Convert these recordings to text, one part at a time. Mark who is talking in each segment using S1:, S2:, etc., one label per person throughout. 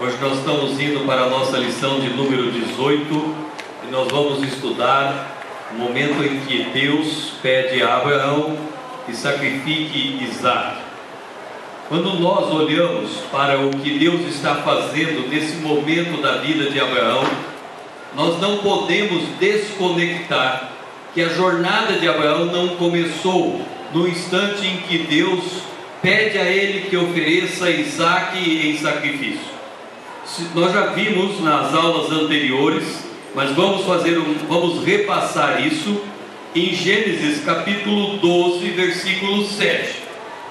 S1: Hoje nós estamos indo para a nossa lição de número 18 e nós vamos estudar o momento em que Deus pede a Abraão que sacrifique Isaque. Quando nós olhamos para o que Deus está fazendo nesse momento da vida de Abraão, nós não podemos desconectar que a jornada de Abraão não começou no instante em que Deus pede a ele que ofereça Isaque em sacrifício. Nós já vimos nas aulas anteriores, mas vamos repassar isso em Gênesis capítulo 12, versículo 7.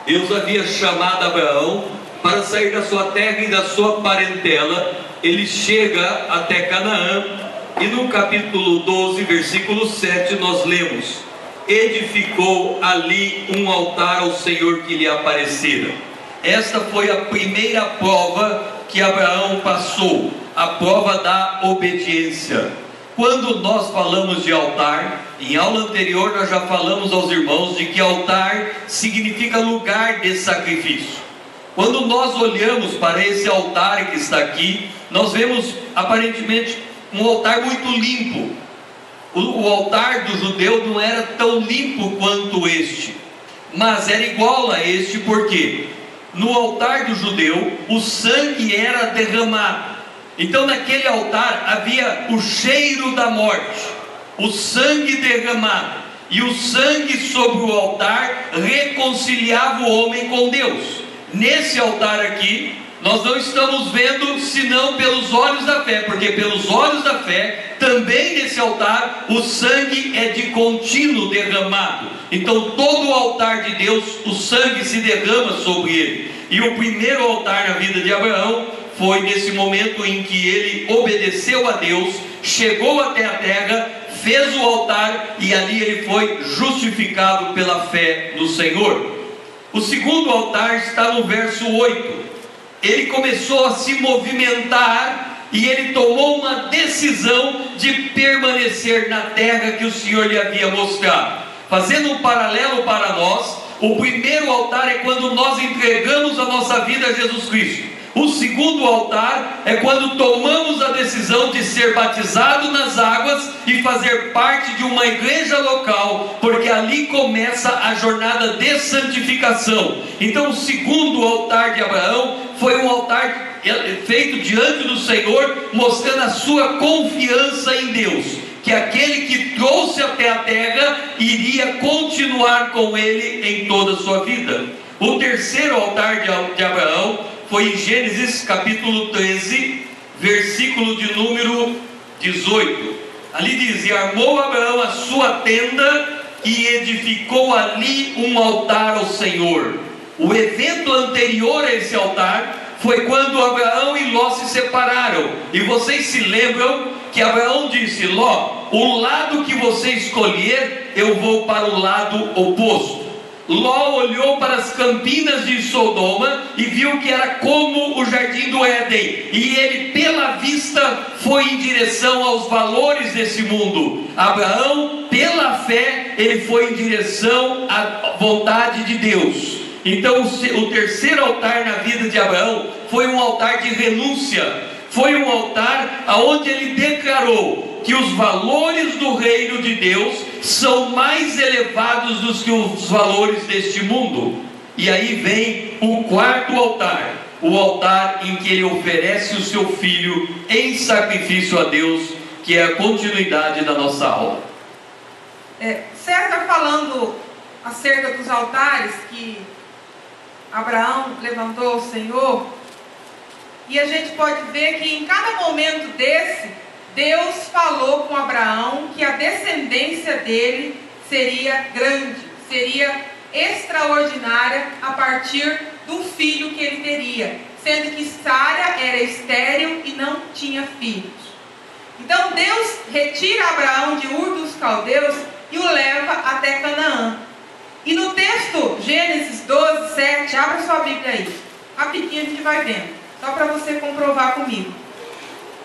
S1: Deus havia chamado Abraão para sair da sua terra e da sua parentela. Ele chega até Canaã e no capítulo 12, versículo 7 nós lemos: edificou ali um altar ao Senhor que lhe aparecera. Esta foi a primeira prova que Abraão passou, a prova da obediência. Quando nós falamos de altar, em aula anterior nós já falamos aos irmãos de que altar significa lugar de sacrifício. Quando nós olhamos para esse altar que está aqui, nós vemos aparentemente um altar muito limpo. O altar do judeu não era tão limpo quanto este, mas era igual a este, porque no altar do judeu o sangue era derramado. Então naquele altar havia o cheiro da morte, o sangue derramado, e o sangue sobre o altar reconciliava o homem com Deus. Nesse altar aqui nós não estamos vendo senão pelos olhos da fé, porque pelos olhos da fé, também nesse altar, o sangue é de contínuo derramado. Então todo o altar de Deus, o sangue se derrama sobre ele. E o primeiro altar na vida de Abraão foi nesse momento em que ele obedeceu a Deus, chegou até a terra, fez o altar e ali ele foi justificado pela fé no Senhor. O segundo altar está no verso 8. Ele começou a se movimentar e ele tomou uma decisão de permanecer na terra que o Senhor lhe havia mostrado. Fazendo um paralelo para nós, o primeiro altar é quando nós entregamos a nossa vida a Jesus Cristo. O segundo altar é quando tomamos a decisão de ser batizado nas águas e fazer parte de uma igreja local, porque ali começa a jornada de santificação. Então o segundo altar de Abraão foi um altar feito diante do Senhor, mostrando a sua confiança em Deus, que aquele que trouxe até a terra iria continuar com ele em toda a sua vida. O terceiro altar de Abraão foi em Gênesis capítulo 13, versículo de número 18. Ali diz: e armou Abraão a sua tenda e edificou ali um altar ao Senhor. O evento anterior a esse altar foi quando Abraão e Ló se separaram. E vocês se lembram que Abraão disse: Ló, o lado que você escolher, eu vou para o lado oposto. Ló olhou para as campinas de Sodoma e viu que era como o jardim do Éden, e ele pela vista foi em direção aos valores desse mundo. Abraão, pela fé, ele foi em direção à vontade de Deus. Então o terceiro altar na vida de Abraão foi um altar de renúncia. Foi um altar onde ele declarou que os valores do reino de Deus são mais elevados do que os valores deste mundo. E aí vem o quarto altar, o altar em que ele oferece o seu filho em sacrifício a Deus, que é a continuidade da nossa aula.
S2: Você está falando acerca dos altares que Abraão levantou ao Senhor, e a gente pode ver que em cada momento desse, Deus falou com Abraão que a descendência dele seria grande, seria extraordinária a partir do filho que ele teria, sendo que Sara era estéril e não tinha filhos. Então Deus retira Abraão de Ur dos Caldeus e o leva até Canaã. E no texto Gênesis 12, 7, abra sua Bíblia aí, rapidinho a gente vai vendo, só para você comprovar comigo.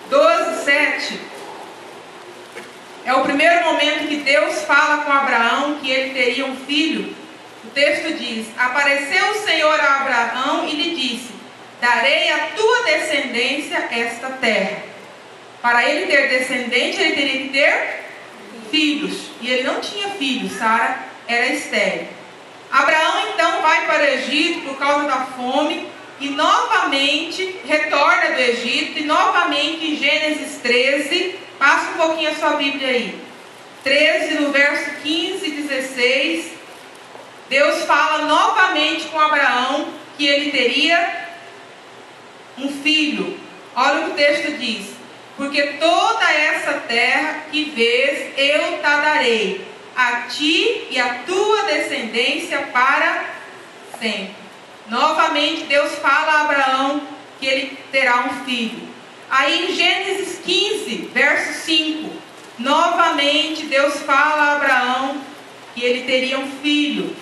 S2: 12, 7 é o primeiro momento que Deus fala com Abraão que ele teria um filho. O texto diz: apareceu o Senhor a Abraão e lhe disse: darei à tua descendência esta terra. Para ele ter descendente, ele teria que ter filhos. E ele não tinha filhos, Sara era estéril. Abraão então vai para o Egito por causa da fome e novamente retorna do Egito. E novamente em Gênesis 13, passa um pouquinho a sua Bíblia aí. 13, no verso 15 e 16, Deus fala novamente com Abraão que ele teria um filho. Olha o que o texto diz: porque toda essa terra que vês eu te darei, a ti e a tua descendência para sempre. Novamente Deus fala a Abraão que ele terá um filho. Aí em Gênesis 15, verso 5, novamente Deus fala a Abraão que ele teria um filho.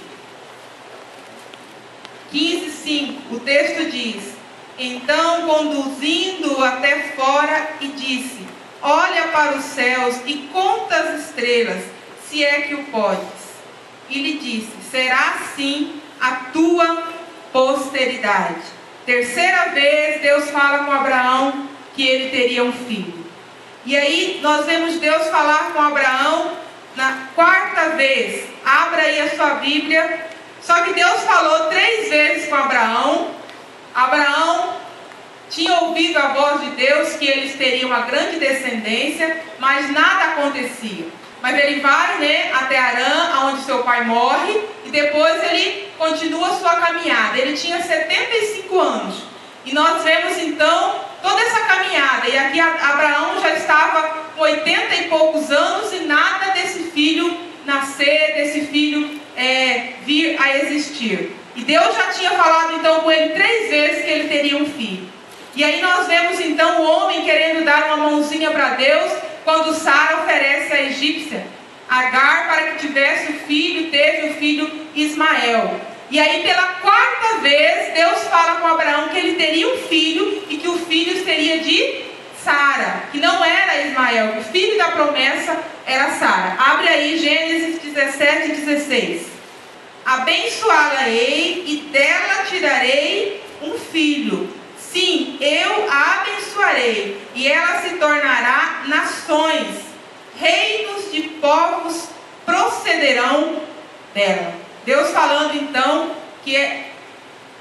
S2: 15:5, o texto diz: então conduzindo-o até fora e disse: olha para os céus e conta as estrelas, se é que o podes. E lhe disse: será assim a tua posteridade. Terceira vez Deus fala com Abraão que ele teria um filho. E aí nós vemos Deus falar com Abraão na quarta vez. Abra aí a sua Bíblia. Só que Deus falou 3 vezes com Abraão. Abraão tinha ouvido a voz de Deus que eles teriam uma grande descendência, mas nada acontecia. Mas ele vai, até Harã, onde seu pai morre, e depois ele continua a sua caminhada. Ele tinha 75 anos. E nós vemos então toda essa caminhada. E aqui Abraão já estava com 80 e poucos anos e nada desse filho nascer, desse filho vir a existir. E Deus já tinha falado então com ele 3 vezes que ele teria um filho. E aí nós vemos então o homem querendo dar uma mãozinha para Deus, quando Sara oferece a egípcia Agar para que tivesse o filho, teve o filho Ismael. E aí pela 4ª vez Deus fala com Abraão que ele teria um filho e que o filho seria de Sara, que não era Ismael, que o filho da promessa era Sara. Abre aí Gênesis 17 e 16. Abençoá-la-ei e dela tirarei um filho. Sim, eu a abençoarei, e ela se tornará nações, reinos de povos procederão dela. Deus falando então que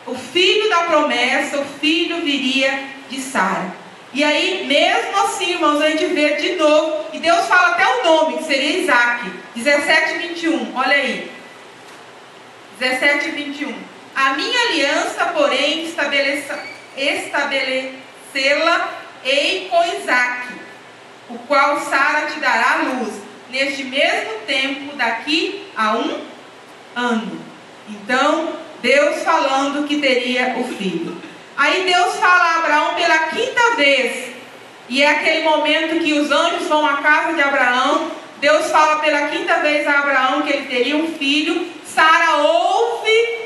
S2: o filho da promessa, o filho viria de Sara. E aí, mesmo assim, irmãos, a gente vê de novo, e Deus fala até o nome, que seria Isaac. 17 e 21, olha aí. 17 e 21. A minha aliança, porém, estabelecê-la-ei com Isaac, o qual Sara te dará luz, neste mesmo tempo, daqui a 1 ano. Então, Deus falando que teria o filho. Aí Deus fala a Abraão pela 5ª vez, e é aquele momento que os anjos vão à casa de Abraão. Deus fala pela 5ª vez a Abraão que ele teria um filho. Sara ouve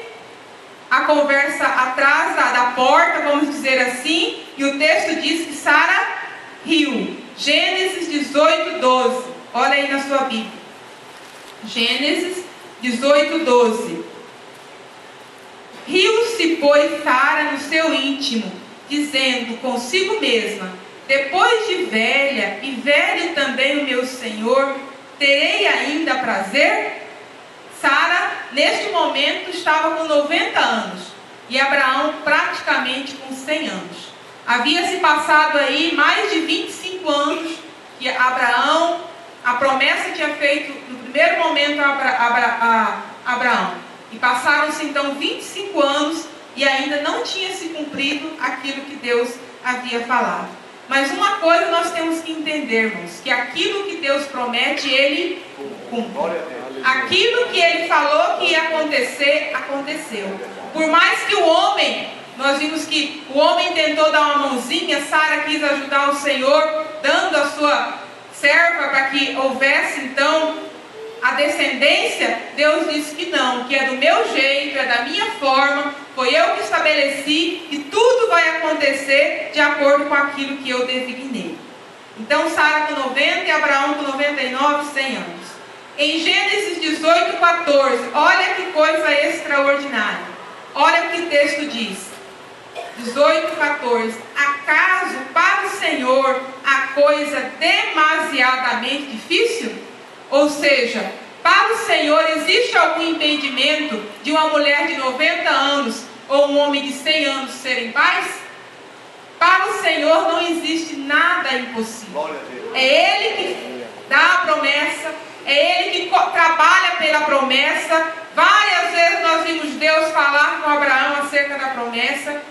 S2: a conversa atrás da porta, vamos dizer assim, e o texto diz que Sara riu. Gênesis 18, 12. Olha aí na sua Bíblia. Gênesis 18, 12. Riu-se, pois, Sara no seu íntimo, dizendo consigo mesma: depois de velha, e velho também o meu Senhor, terei ainda prazer? Sara, neste momento, estava com 90 anos, e Abraão praticamente com 100 anos. Havia se passado aí mais de 25 anos que Abraão, a promessa tinha feito no primeiro momento a Abraão. E passaram-se então 25 anos e ainda não tinha se cumprido aquilo que Deus havia falado. Mas uma coisa nós temos que entender, irmãos, que aquilo que Deus promete, Ele cumpre. Aquilo que Ele falou que ia acontecer, aconteceu. Por mais que o homem, nós vimos que o homem tentou dar uma mãozinha, Sara quis ajudar o Senhor, dando a sua serva para que houvesse então a descendência. Deus disse que não, que é do meu jeito, é da minha forma, foi eu que estabeleci, e tudo vai acontecer de acordo com aquilo que eu designei. Então Sara com 90 e Abraão com 99, 100 anos. Em Gênesis 18, 14, olha que coisa extraordinária. Olha o que o texto diz. 18, 14. Acaso para exageradamente difícil? Ou seja, para o Senhor existe algum impedimento de uma mulher de 90 anos ou um homem de 100 anos serem pais? Para o Senhor não existe nada impossível. É Ele que dá a promessa, é Ele que trabalha pela promessa. Várias vezes nós vimos Deus falar com Abraão acerca da promessa,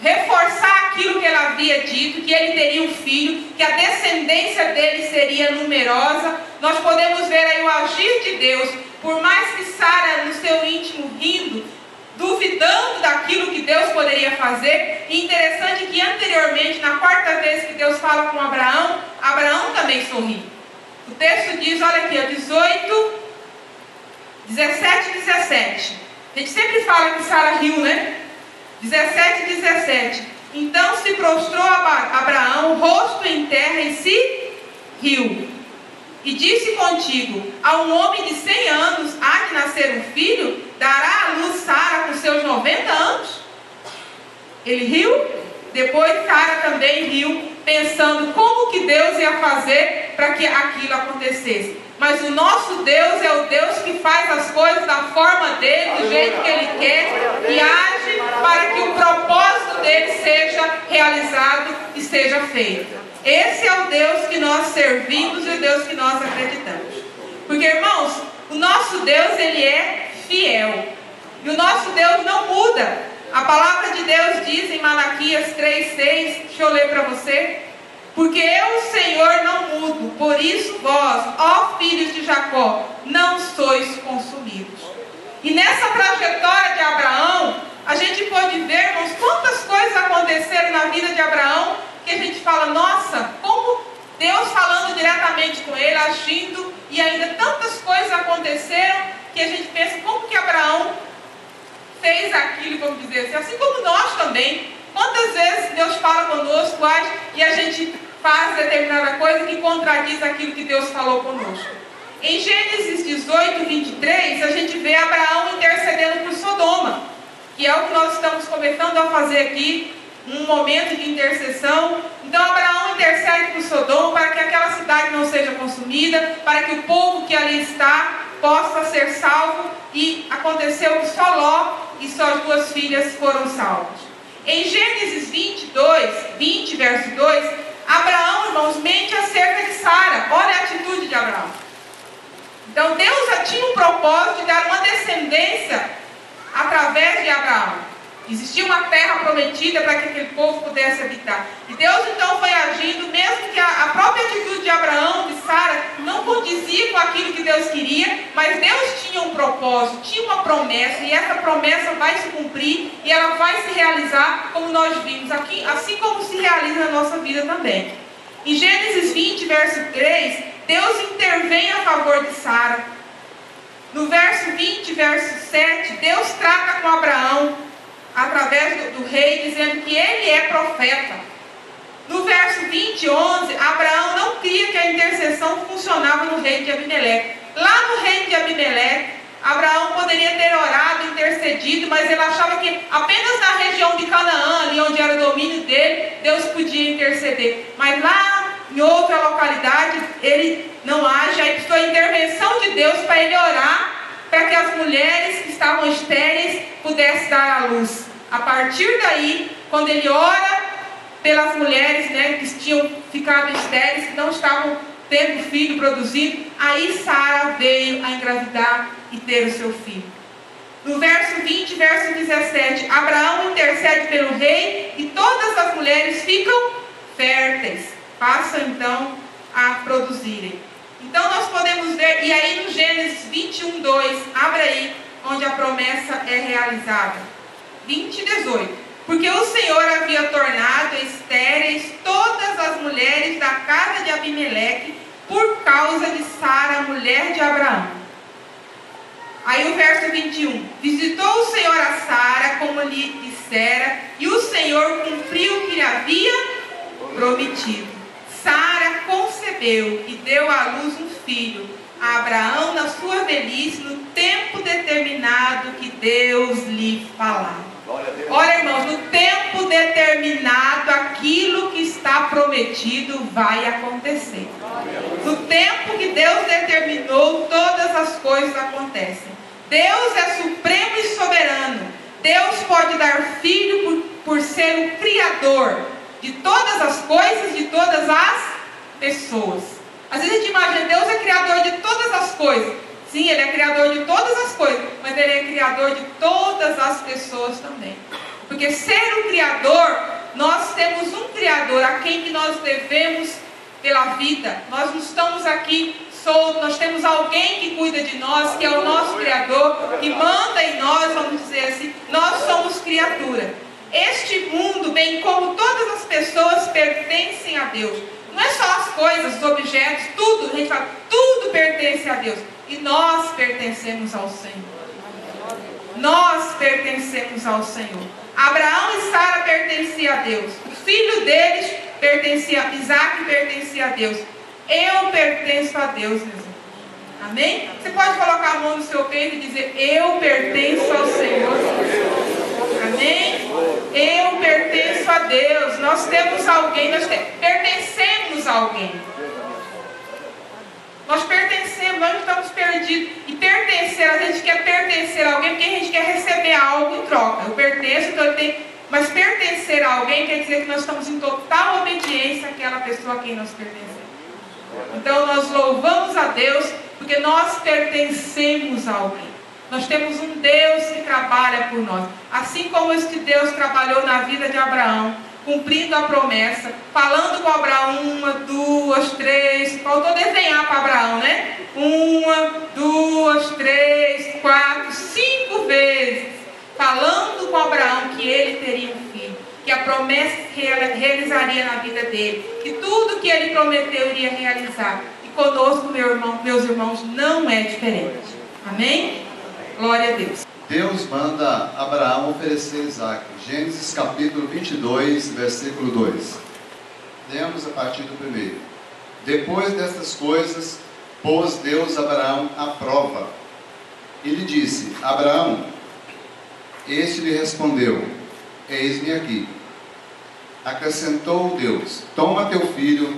S2: reforçar aquilo que ele havia dito, que ele teria um filho, que a descendência dele seria numerosa. Nós podemos ver aí o agir de Deus, por mais que Sara no seu íntimo rindo, duvidando daquilo que Deus poderia fazer. E interessante que anteriormente, na quarta vez que Deus fala com Abraão, Abraão também sorri. O texto diz, olha aqui, 17 e 17. A gente sempre fala que Sara riu, né? 17 e 17. Então se prostrou Abraão, rosto em terra, e se riu. E disse contigo: a um homem de 100 anos há de nascer um filho? Dará à luz Sara com seus 90 anos? Ele riu. Depois Sara também riu, pensando como que Deus ia fazer para que aquilo acontecesse. Mas o nosso Deus é o Deus que faz as coisas da forma dele, do jeito que ele quer, e age para que o propósito dele seja realizado e seja feito. Esse é o Deus que nós servimos e o Deus que nós acreditamos. Porque, irmãos, o nosso Deus, ele é fiel. E o nosso Deus não muda. A palavra de Deus diz em Malaquias 3:6, deixa eu ler para você. Porque eu, Senhor, não mudo, por isso vós, ó filhos de Jacó, não sois consumidos. E nessa trajetória de Abraão, a gente pode ver, irmãos, quantas coisas aconteceram na vida de Abraão, que a gente fala, nossa, como Deus falando diretamente com ele, agindo, e ainda tantas coisas aconteceram, que a gente pensa, como que Abraão fez aquilo, vamos dizer assim como nós também. Quantas vezes Deus fala conosco, age, e a gente faz determinada coisa que contradiz aquilo que Deus falou conosco. Em Gênesis 18, 23, a gente vê Abraão intercedendo por Sodoma, que é o que nós estamos começando a fazer aqui, um momento de intercessão. Então Abraão intercede por Sodoma para que aquela cidade não seja consumida, para que o povo que ali está possa ser salvo, e aconteceu que só Ló e suas duas filhas foram salvos. Em Gênesis 20, verso 2, Abraão, irmãos, mente acerca de Sara. Olha a atitude de Abraão. Então Deus já tinha um propósito de dar uma descendência através de Abraão. Existia uma terra prometida para que aquele povo pudesse habitar. E Deus então foi agindo, mesmo que a própria atitude de Abraão, de Sara, não condizia com aquilo que Deus queria, mas Deus tinha um propósito, tinha uma promessa, e essa promessa vai se cumprir, e ela vai se realizar, como nós vimos aqui, assim como se realiza na nossa vida também. Em Gênesis 20, verso 3, Deus intervém a favor de Sara. No verso 20, verso 7, Deus trata com Abraão, através do rei, dizendo que ele é profeta. No verso 20, 11, Abraão não cria que a intercessão funcionava no reino de Abimeleque. Lá no reino de Abimeleque, Abraão poderia ter orado, intercedido, mas ele achava que apenas na região de Canaã, ali onde era o domínio dele, Deus podia interceder. Mas lá em outra localidade, ele não age. Aí precisou a intervenção de Deus para ele orar, para que as mulheres que estavam estéreis pudessem dar à luz. A partir daí, quando ele ora pelas mulheres, né, que tinham ficado estéreis, que não estavam tendo filho produzido, aí Sara veio a engravidar e ter o seu filho. No verso 20, verso 17, Abraão intercede pelo rei e todas as mulheres ficam férteis, passam então a produzirem. Então nós podemos ver, e aí no Gênesis 21, 2, abre aí, onde a promessa é realizada. 20 e 18. Porque o Senhor havia tornado estéreis todas as mulheres da casa de Abimeleque, por causa de Sara, mulher de Abraão. Aí o verso 21. Visitou o Senhor a Sara, como lhe dissera, e o Senhor cumpriu o que lhe havia prometido. Sara concebeu e deu à luz um filho a Abraão na sua velhice, no tempo determinado que Deus lhe falara. Olha, irmãos, no tempo determinado, aquilo que está prometido vai acontecer. No tempo que Deus determinou, todas as coisas acontecem. Deus é supremo e soberano. Deus pode dar filho por ser o Criador de todas as coisas, de todas as pessoas. Às vezes a gente imagina, Deus é Criador de todas as coisas. Sim, Ele é Criador de todas as coisas, mas Ele é Criador de todas as pessoas também. Porque ser o Criador, nós temos um Criador a quem que nós devemos pela vida. Nós não estamos aqui soltos, nós temos alguém que cuida de nós, que é o nosso Criador, que manda em nós, vamos dizer assim, nós somos criatura. Este mundo, bem como todas as pessoas, pertencem a Deus. Não é só as coisas, os objetos, tudo, a gente fala, tudo pertence a Deus. E nós pertencemos ao Senhor. Nós pertencemos ao Senhor. Abraão e Sara pertenciam a Deus. O filho deles pertencia, Isaac pertencia a Deus. Eu pertenço a Deus, meu irmão. Amém? Você pode colocar a mão no seu peito e dizer, eu pertenço ao Senhor. Amém? Eu pertenço a Deus. Nós temos alguém, pertencemos a alguém. Nós pertencemos, nós não estamos perdidos. E pertencer, a gente quer pertencer a alguém porque a gente quer receber algo em troca. Eu pertenço, então eu tenho. Mas pertencer a alguém quer dizer que nós estamos em total obediência àquela pessoa a quem nós pertencemos. Então nós louvamos a Deus porque nós pertencemos a alguém. Nós temos um Deus que trabalha por nós. Assim como este Deus trabalhou na vida de Abraão, cumprindo a promessa, falando com Abraão 1, 2, 3, faltou desenhar para Abraão, né? 1, 2, 3, 4, 5 vezes, falando com Abraão que ele teria um filho, que a promessa realizaria na vida dele, que tudo que ele prometeu iria realizar. E conosco, meus irmãos, não é diferente. Amém? Glória a Deus.
S3: Deus manda Abraão oferecer Isaac. Gênesis capítulo 22, versículo 2. Lemos a partir do 1. Depois destas coisas, pôs Deus Abraão à prova. E lhe disse, Abraão, este lhe respondeu, eis-me aqui. Acrescentou Deus, toma teu filho,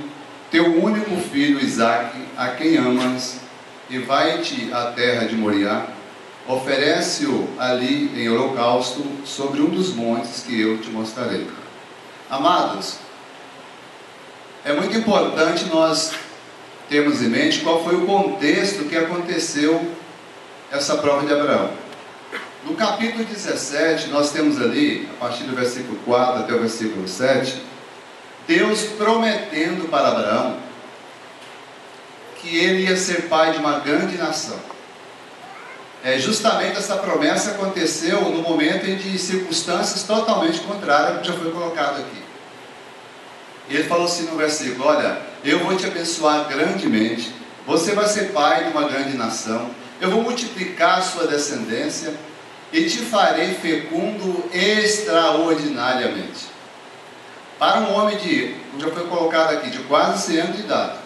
S3: teu único filho Isaque, a quem amas, e vai-te à terra de Moriá. Oferece-o ali em holocausto sobre um dos montes que eu te mostrarei. Amados, é muito importante nós termos em mente qual foi o contexto que aconteceu essa prova de Abraão. No capítulo 17, nós temos ali, a partir do versículo 4 até o versículo 7, Deus prometendo para Abraão que ele ia ser pai de uma grande nação. Justamente essa promessa aconteceu no momento em de circunstâncias totalmente contrárias, que já foi colocado aqui. Ele falou assim no versículo, olha, eu vou te abençoar grandemente, você vai ser pai de uma grande nação, eu vou multiplicar a sua descendência e te farei fecundo extraordinariamente. Para um homem de, já foi colocado aqui, de quase 100 anos de idade,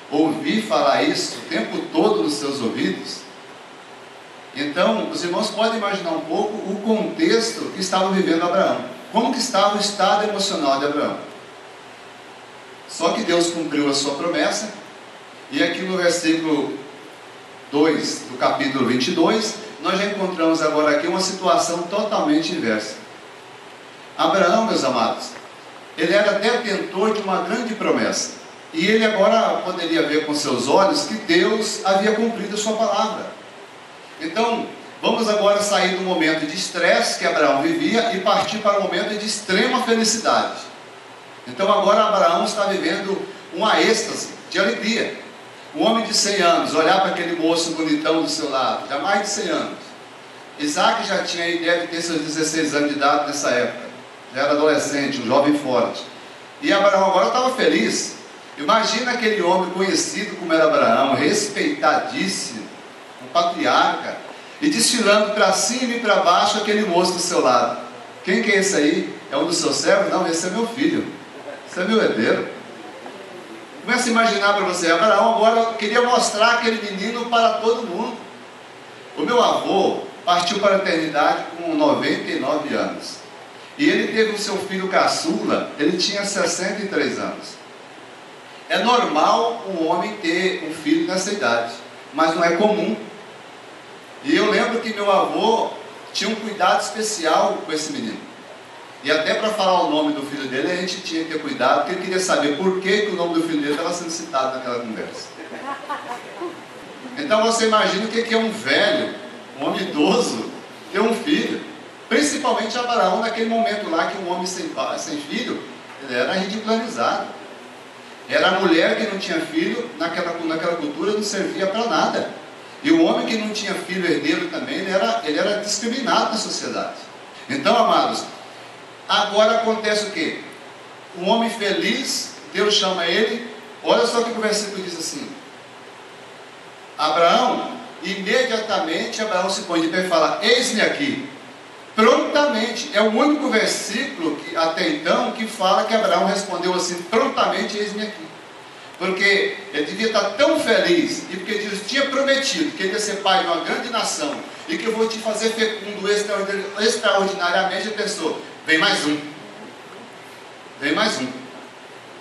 S3: ouvir falar isso o tempo todo nos seus ouvidos. Então, os irmãos podem imaginar um pouco o contexto que estava vivendo Abraão. Como que estava o estado emocional de Abraão. Só que Deus cumpriu a sua promessa. E aqui no versículo 2 do capítulo 22, nós já encontramos agora aqui uma situação totalmente inversa. Abraão, meus amados, ele era detentor de uma grande promessa. E ele agora poderia ver com seus olhos que Deus havia cumprido a sua palavra. Então, vamos agora sair do momento de estresse que Abraão vivia e partir para um momento de extrema felicidade. Então agora Abraão está vivendo uma êxtase de alegria. Um homem de 100 anos, olhar para aquele moço bonitão do seu lado, já mais de 100 anos. Isaac já tinha, deve ter seus 16 anos de idade nessa época. Já era adolescente, um jovem forte. E Abraão agora estava feliz. Imagina aquele homem conhecido como era Abraão, respeitadíssimo, um patriarca, e desfilando para cima e para baixo aquele moço do seu lado. Quem que é esse aí? É um dos seus servos? Não, esse é meu filho. Esse é meu herdeiro. Começa a imaginar para você, Abraão agora queria mostrar aquele menino para todo mundo. O meu avô partiu para a eternidade com 99 anos. E ele teve o seu filho caçula, ele tinha 63 anos. É normal um homem ter um filho nessa idade, mas não é comum. E eu lembro que meu avô tinha um cuidado especial com esse menino. E até para falar o nome do filho dele, a gente tinha que ter cuidado, porque ele queria saber por que o nome do filho dele estava sendo citado naquela conversa. Então você imagina o que é um velho, um homem idoso, ter um filho. Principalmente Abraão, naquele momento lá que um homem sem filho, ele era ridicularizado. Era a mulher que não tinha filho, naquela cultura não servia para nada. E o homem que não tinha filho herdeiro também, ele era discriminado na sociedade. Então, amados, agora acontece o quê? Um homem feliz, Deus chama ele, olha só o que o versículo diz assim: Abraão, imediatamente Abraão se põe de pé e fala: eis-me aqui. Prontamente, é o único versículo que até então que fala que Abraão respondeu assim: prontamente, eis-me aqui. Porque ele devia estar tão feliz, e porque Deus tinha prometido que ele ia ser pai de uma grande nação, e que eu vou te fazer fecundo extraordinariamente. Ele pensou: vem mais um, vem mais um.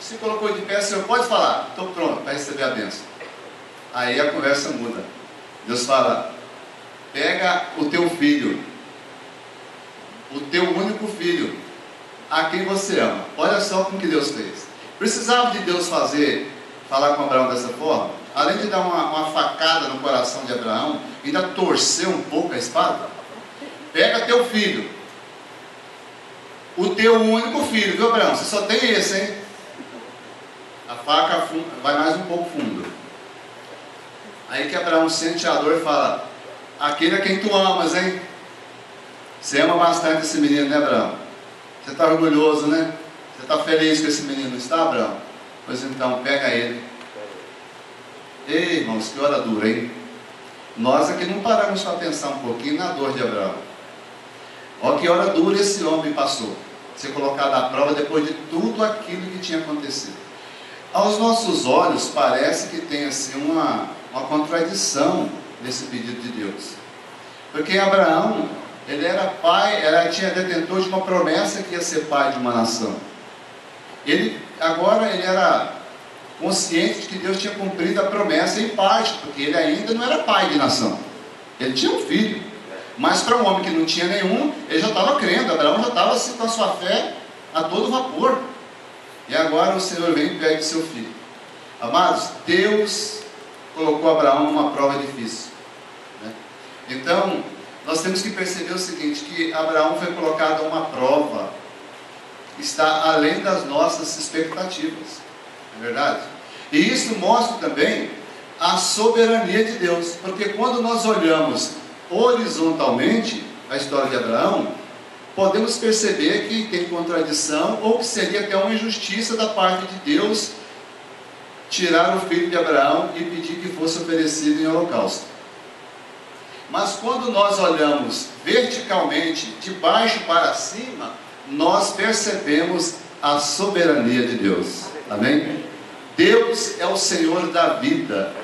S3: Se colocou de pé: Senhor, pode falar, estou pronto para receber a bênção. Aí a conversa muda. Deus fala: pega o teu filho, o teu único filho, a quem você ama. Olha só como que Deus fez. Precisava de Deus falar com Abraão dessa forma? Além de dar uma facada no coração de Abraão, ainda torcer um pouco a espada. Pega teu filho, o teu único filho, viu, Abraão? Você só tem esse, hein? A faca vai mais um pouco fundo. Aí que Abraão sente a dor e fala: aquele a quem tu amas, hein? Você ama bastante esse menino, né, Abraão? Você está orgulhoso, né? Você está feliz com esse menino, está, Abraão? Pois então, pega ele. Ei, irmãos, que hora dura, hein? Nós aqui não paramos para pensar um pouquinho na dor de Abraão. Olha que hora dura esse homem passou, ser colocado à prova depois de tudo aquilo que tinha acontecido. Aos nossos olhos parece que tem assim uma contradição nesse pedido de Deus. Porque Abraão, ele era pai, tinha detentor de uma promessa que ia ser pai de uma nação. Agora ele era consciente de que Deus tinha cumprido a promessa em parte, porque ele ainda não era pai de nação. Ele tinha um filho, mas para um homem que não tinha nenhum, ele já estava crendo. Abraão já estava assim, com a sua fé a todo vapor. E agora o Senhor vem e pede seu filho. Amados, Deus colocou Abraão numa prova difícil, né? Então nós temos que perceber o seguinte, que Abraão foi colocado a uma prova que está além das nossas expectativas, não é verdade? E isso mostra também a soberania de Deus, porque quando nós olhamos horizontalmente a história de Abraão, podemos perceber que tem contradição, ou que seria até uma injustiça da parte de Deus tirar o filho de Abraão e pedir que fosse oferecido em holocausto. Mas quando nós olhamos verticalmente, de baixo para cima, nós percebemos a soberania de Deus. Amém? Deus é o Senhor da vida.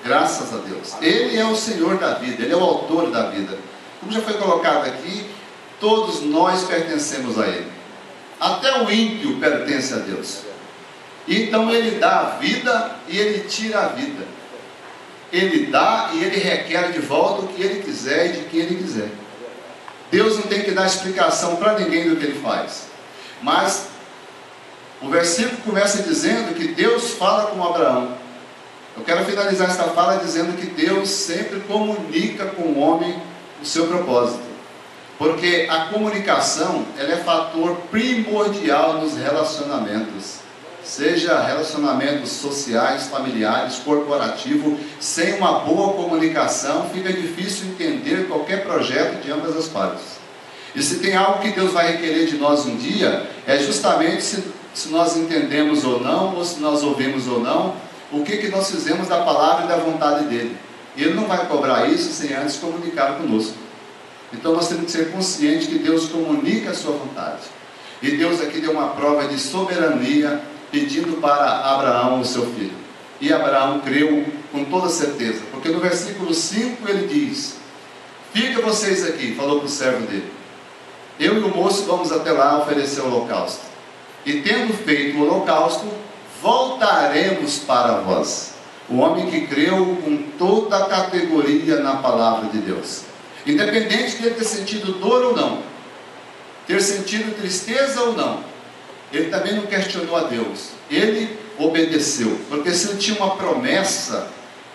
S3: Graças a Deus. Ele é o Senhor da vida, Ele é o autor da vida. Como já foi colocado aqui, todos nós pertencemos a Ele. Até o ímpio pertence a Deus. Então Ele dá a vida e Ele tira a vida. Ele dá e Ele requer de volta o que Ele quiser e de quem Ele quiser. Deus não tem que dar explicação para ninguém do que Ele faz. Mas o versículo começa dizendo que Deus fala com Abraão. Eu quero finalizar esta fala dizendo que Deus sempre comunica com o homem o seu propósito. Porque a comunicação, ela é fator primordial nos relacionamentos. Seja relacionamentos sociais, familiares, corporativos. Sem uma boa comunicação, fica difícil entender qualquer projeto de ambas as partes. E se tem algo que Deus vai requerer de nós um dia, é justamente se nós entendemos ou não, ou se nós ouvimos ou não, o que nós fizemos da palavra e da vontade dele. E Ele não vai cobrar isso sem antes comunicar conosco. Então nós temos que ser conscientes que Deus comunica a sua vontade. E Deus aqui deu uma prova de soberania, pedindo para Abraão o seu filho. E Abraão creu com toda certeza, porque no versículo 5 ele diz: fica vocês aqui, falou para o servo dele, eu e o moço vamos até lá oferecer o holocausto. E tendo feito o holocausto, voltaremos para vós. O homem que creu com toda a categoria na palavra de Deus, independente de ele ter sentido dor ou não, ter sentido tristeza ou não, ele também não questionou a Deus, ele obedeceu, porque se ele tinha uma promessa,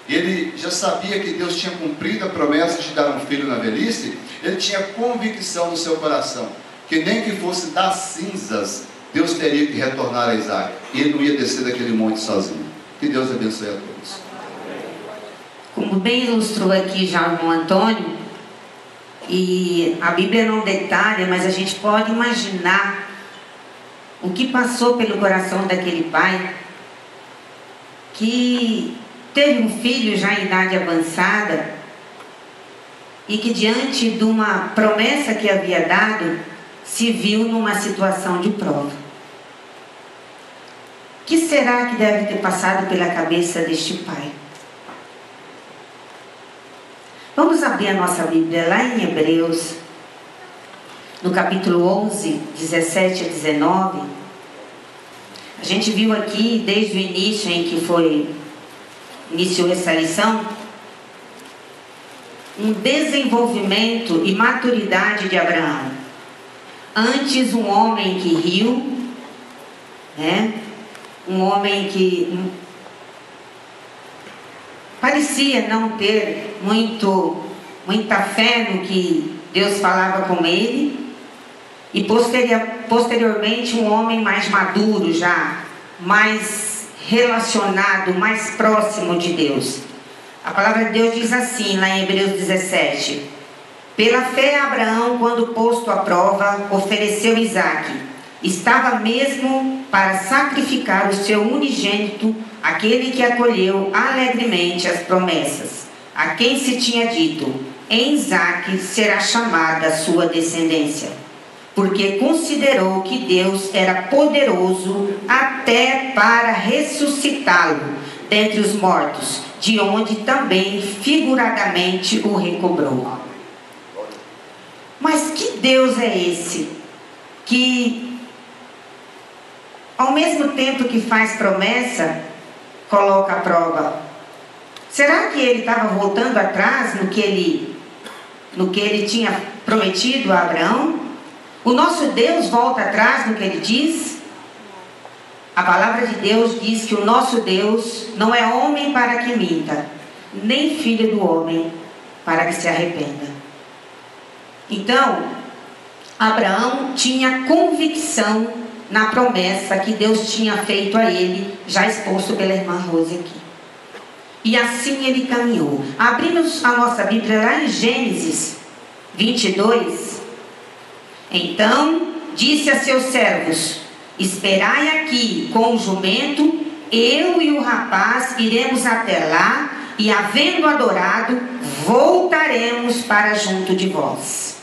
S3: ele já sabia que Deus tinha cumprido a promessa de dar um filho na velhice, ele tinha convicção no seu coração, que nem que fosse das cinzas, Deus teria que retornar a Isaac, e ele não ia descer daquele monte sozinho. Que Deus abençoe a todos.
S4: Como bem ilustrou aqui já o irmão Antônio, e a Bíblia não detalha, mas a gente pode imaginar o que passou pelo coração daquele pai, que teve um filho já em idade avançada, e que diante de uma promessa que havia dado, se viu numa situação de prova. O que será que deve ter passado pela cabeça deste pai? Vamos abrir a nossa Bíblia lá em Hebreus, no capítulo 11, 17 a 19. A gente viu aqui, desde o início em que iniciou essa lição, um desenvolvimento e maturidade de Abraão. Antes, um homem que riu, né? Um homem que parecia não ter muita fé no que Deus falava com ele, e posteriormente um homem mais maduro já, mais relacionado, mais próximo de Deus. A palavra de Deus diz assim, lá em Hebreus 17: pela fé Abraão, quando posto à prova, ofereceu Isaque. Estava mesmo para sacrificar o seu unigênito, aquele que acolheu alegremente as promessas, a quem se tinha dito: em Isaque será chamada a sua descendência, porque considerou que Deus era poderoso até para ressuscitá-lo dentre os mortos, de onde também figuradamente o recobrou. Mas que Deus é esse que, ao mesmo tempo que faz promessa, coloca a prova? Será que ele estava voltando atrás no que ele tinha prometido a Abraão? O nosso Deus volta atrás no que ele diz? A palavra de Deus diz que o nosso Deus não é homem para que minta, nem filho do homem para que se arrependa. Então, Abraão tinha convicção na promessa que Deus tinha feito a ele, já exposto pela irmã Rose aqui. E assim ele caminhou. Abrimos a nossa Bíblia lá em Gênesis 22. Então disse a seus servos: esperai aqui com o jumento, eu e o rapaz iremos até lá, e havendo adorado, voltaremos para junto de vós.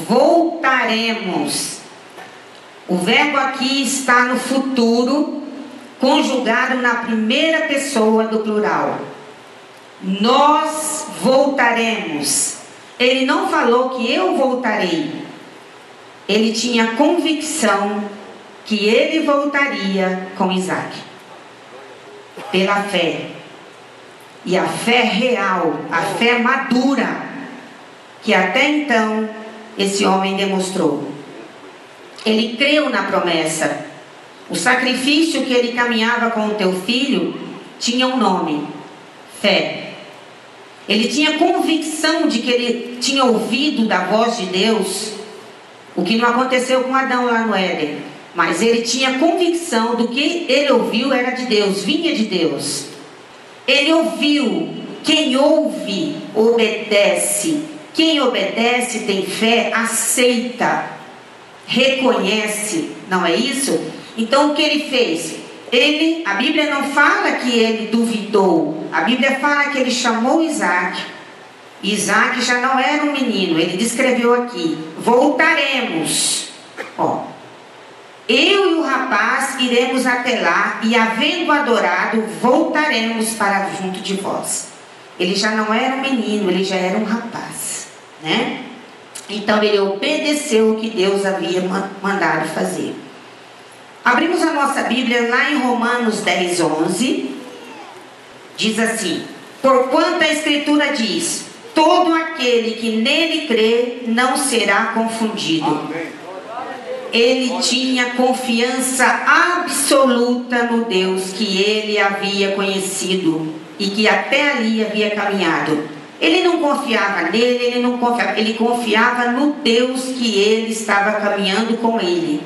S4: Voltaremos. O verbo aqui está no futuro, conjugado na primeira pessoa do plural. Nós voltaremos. Ele não falou que eu voltarei. Ele tinha convicção que ele voltaria com Isaac. Pela fé. E a fé real, a fé madura, que até então esse homem demonstrou. Ele creu na promessa. O sacrifício que ele caminhava com o teu filho tinha um nome: fé. Ele tinha convicção de que ele tinha ouvido da voz de Deus, o que não aconteceu com Adão lá no Éden. Mas ele tinha convicção do que ele ouviu era de Deus, vinha de Deus. Ele ouviu. Quem ouve, obedece. Quem obedece, tem fé, aceita, reconhece, não é isso? Então o que ele fez? A Bíblia não fala que ele duvidou. A Bíblia fala que ele chamou Isaac. Isaac já não era um menino. Ele descreveu aqui: voltaremos. Eu e o rapaz iremos até lá, e havendo adorado, voltaremos para junto de vós. Ele já não era um menino, ele já era um rapaz, né? Então ele obedeceu o que Deus havia mandado fazer. Abrimos a nossa Bíblia lá em Romanos 10, 11. Diz assim: porquanto a Escritura diz: todo aquele que nele crê não será confundido.
S3: Amém.
S4: Ele tinha confiança absoluta no Deus que ele havia conhecido e que até ali havia caminhado. Ele não confiava nele, ele confiava no Deus que ele estava caminhando com ele.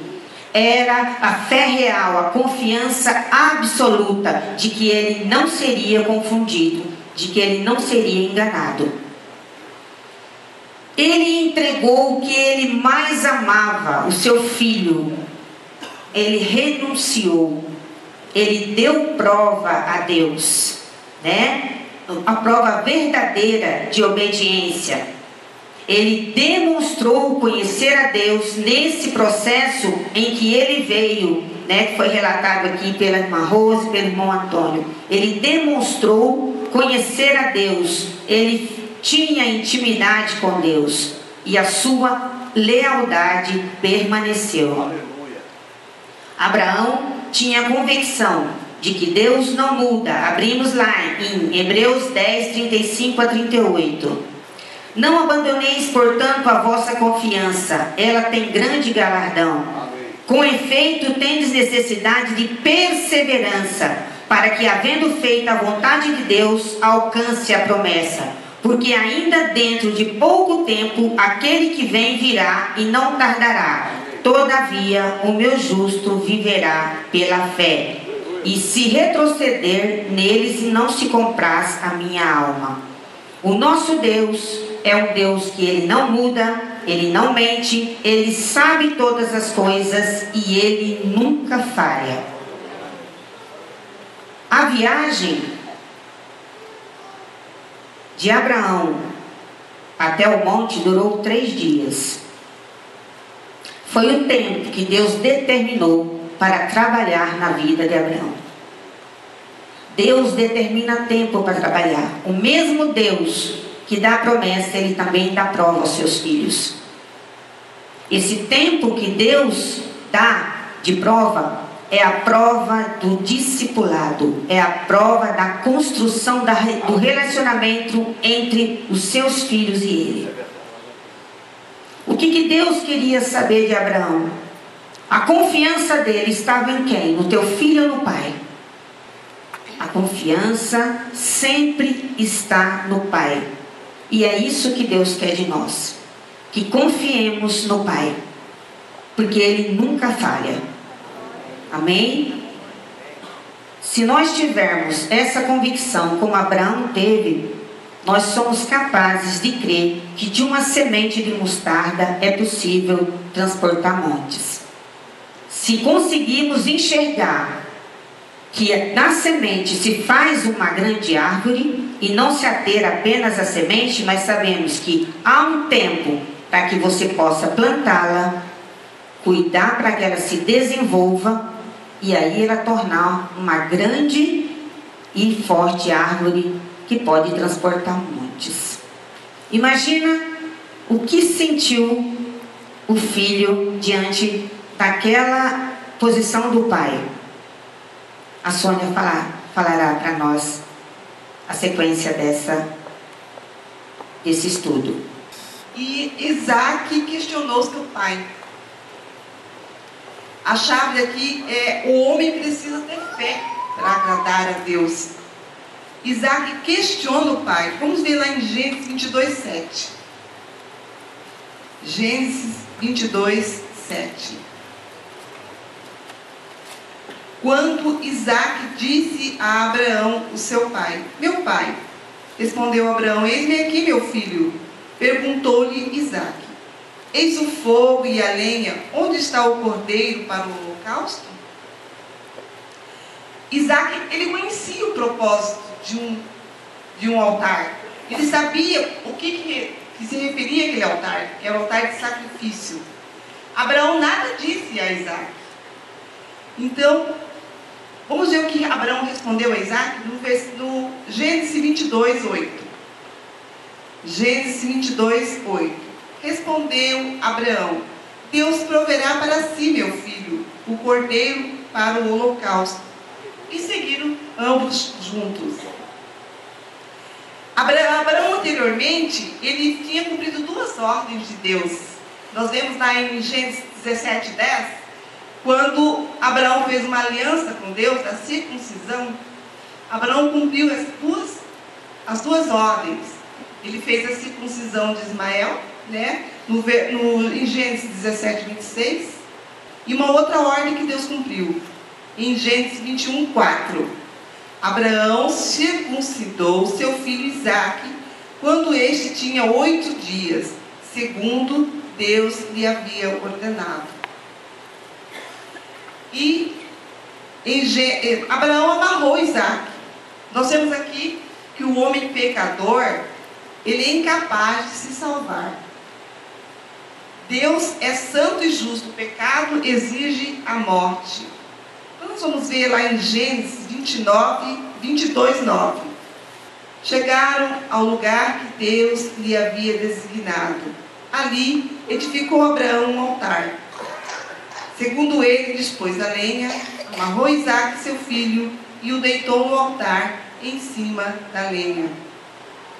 S4: Era a fé real, a confiança absoluta de que ele não seria confundido, de que ele não seria enganado. Ele entregou o que ele mais amava, o seu filho. Ele renunciou. Ele deu prova a Deus, né? A prova verdadeira de obediência. Ele demonstrou conhecer a Deus nesse processo em que ele veio, né? Que foi relatado aqui pela irmã Rose, pelo irmão Antônio. Ele demonstrou conhecer a Deus. Ele tinha intimidade com Deus e a sua lealdade permaneceu.
S3: Aleluia.
S4: Abraão tinha a convicção de que Deus não muda. Abrimos lá em Hebreus 10, 35 a 38. Não abandoneis, portanto, a vossa confiança, ela tem grande galardão.
S3: Amém.
S4: Com efeito, tendes necessidade de perseverança, para que, havendo feito a vontade de Deus, alcance a promessa. Porque ainda dentro de pouco tempo, aquele que vem virá e não tardará. Todavia, o meu justo viverá pela fé. E se retroceder, neles não se compraz a minha alma. O nosso Deus é um Deus que ele não muda, ele não mente, ele sabe todas as coisas e ele nunca falha. A viagem de Abraão até o monte durou 3 dias. Foi o tempo que Deus determinou para trabalhar na vida de Abraão. Deus determina tempo para trabalhar. O mesmo Deus que dá a promessa, ele também dá prova aos seus filhos. Esse tempo que Deus dá de prova é a prova do discipulado, é a prova da construção do relacionamento entre os seus filhos e ele. O que Deus queria saber de Abraão? A confiança dele estava em quem? No teu filho ou no pai? A confiança sempre está no pai. E é isso que Deus quer de nós, que confiemos no pai, porque ele nunca falha. Amém? Se nós tivermos essa convicção como Abraão teve, nós somos capazes de crer que de uma semente de mostarda é possível transportar montes. Se conseguirmos enxergar que na semente se faz uma grande árvore e não se ater apenas à semente, nós sabemos que há um tempo para que você possa plantá-la, cuidar para que ela se desenvolva e aí ela tornar uma grande e forte árvore que pode transportar montes. Imagina o que sentiu o filho diante daquela posição do pai. A Sônia falará para nós a sequência desse estudo.
S2: E Isaac questionou seu pai. A chave aqui é: o homem precisa ter fé para agradar a Deus. Isaac questiona o pai. Vamos ver lá em Gênesis 22, 7. Gênesis 22, 7. Quando Isaac disse a Abraão, o seu pai: meu pai. Respondeu Abraão: eis-me aqui, meu filho. Perguntou-lhe Isaac: eis o fogo e a lenha, onde está o cordeiro para o holocausto? Isaac, ele conhecia o propósito de um altar. Ele sabia o que se referia àquele altar, que era o altar de sacrifício. Abraão nada disse a Isaac. Então, vamos ver o que Abraão respondeu a Isaac no Gênesis 22, 8. Gênesis 22, 8. Respondeu Abraão: Deus proverá para si, meu filho.
S5: o cordeiro para o holocausto. E seguiram ambos juntos. Abraão anteriormente, ele tinha cumprido 2 ordens de Deus. Nós vemos lá em Gênesis 17:10, quando Abraão fez uma aliança com Deus, da circuncisão. Abraão cumpriu as duas ordens. Ele fez a circuncisão de Ismael, né? Em Gênesis 17:26. E uma outra ordem que Deus cumpriu, em Gênesis 21:4. Abraão circuncidou seu filho Isaque quando este tinha 8 dias, segundo Deus lhe havia ordenado. E Abraão amarrou Isaque. Nós temos aqui que o homem pecador, ele é incapaz de se salvar. Deus é santo e justo, o pecado exige a morte. Então nós vamos ver lá em Gênesis 22:9. Chegaram ao lugar que Deus lhe havia designado. Ali edificou Abraão um altar. Segundo ele, dispôs a lenha, amarrou Isaque, seu filho, e o deitou no altar em cima da lenha.